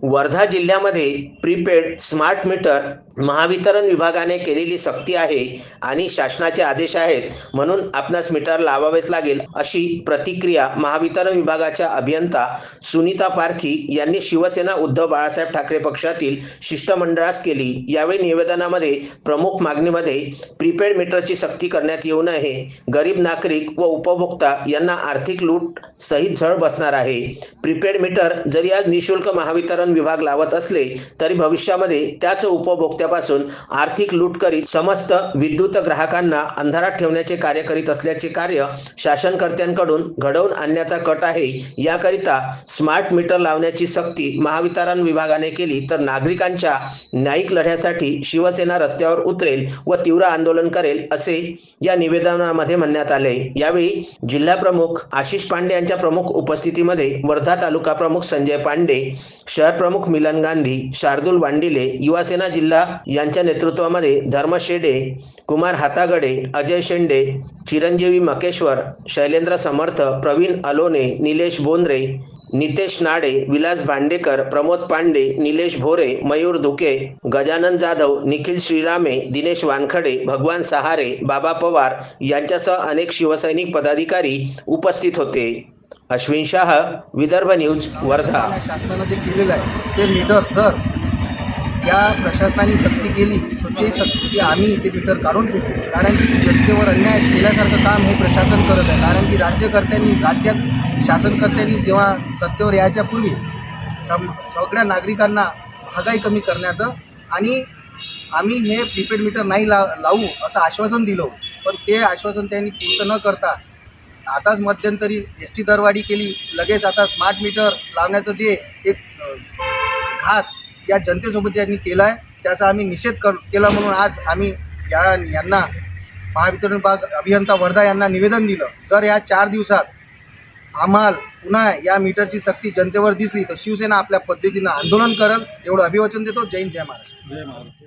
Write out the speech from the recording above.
वर्धा जिल्ह्यामध्ये prepaid smart meter Mahavitaran विभागाने केलेली सक्ती आहे आणि शासनाचे आदेश आहेत, म्हणून आपणास मीटर लावावेच लागेल, अशी प्रतिक्रिया महावितरण विभागाच्या अभियंता सुनीता पारखी यांनी शिवसेना उद्धव बाळासाहेब ठाकरे पक्षातील शिष्टमंडळास केली। यावेळी निवेदनामध्ये प्रमुख मागणीमध्ये प्रीपेड मीटरची सक्ती करण्यात येऊ नये, गरीब नागरिक व उपभोक्ता यांना आर्थिक लूट सहित झळ बसणार आहे। प्रीपेड मीटर जरी आज निशुल्क महावितरण विभाग लावत असले तरी भविष्यामध्ये त्याच उपभोक्त्यापासून आर्थिक लूट करीत समस्त विद्युत ग्राहकांना अंधारात ठेवण्याचे कार्य करीत असल्याचे कार्य शासनकर्त्यांकडून घडवून आणण्याचा कट आहे। याकरिता स्मार्ट मीटर लावण्याची सक्ती महावितरण विभागाने केली तर नागरिकांच्या न्यायिक लढ्यासाठी शिवसेना रस्त्यावर उतरेल व तीव्र आंदोलन करेल, असे या निवेदनामध्ये म्हणण्यात आले। यावेळी जिल्हा प्रमुख आशिष पांडे यांच्या प्रमुख उपस्थितीमध्ये वर्धा तालुका प्रमुख संजय पांडे, शहर प्रमुख मिलन गांधी, शार्दूल वांडिले, युवासेना जिल्हा यांच्या नेतृत्वामध्ये धर्म शेडे, कुमार हातागडे, अजय शेंडे, चिरंजीवी मकेश्वर, शैलेंद्र समर्थ, प्रवीण अलोने, निलेश बोंद्रे, नितेश नाडे, विलास भांडेकर, प्रमोद पांडे, निलेश भोरे, मयूर धुके, गजानन जाधव, निखिल श्रीरामे, दिनेश वानखडे, भगवान सहारे, बाबा पवार यांच्यासह अनेक शिवसैनिक पदाधिकारी उपस्थित होते। अश्विन शाह, विदर्भ न्यूज, वर्धा। शासनाने जे केलेलं आहे ते मीटर जर या प्रशासनाने सक्ती केली तर ते सक्ती आम्ही ते मीटर काढून ठेवू, कारण की जनतेवर अन्याय केल्यासारखं काम हे प्रशासन करत आहे। कारण की राज्यात शासनकर्त्यांनी जेव्हा सत्तेवर यायच्या पूर्वी सगळ्या नागरिकांना महागाई कमी करण्याचं आणि आम्ही हे प्रीपेड मीटर नाही लावू असं आश्वासन दिलं, पण ते आश्वासन त्यांनी पूर्ण न करता आताच मध्यंतरी ST दरवाढी केली, लगेच आता स्मार्ट मीटर लावण्याचं जे एक घात या जनतेसोबत ज्यांनी केला आहे त्याचा आम्ही निषेध केला, म्हणून आज आम्ही यांना महावितरण विभाग अभियंता वर्धा यांना निवेदन दिलं। जर या 4 दिवसात आम्हाला पुन्हा या मीटरची सक्ती जनतेवर दिसली तर शिवसेना आपल्या पद्धतीनं आंदोलन करेल, एवढं अभिवचन देतो। जय हिंद, जय महाराष्ट्र।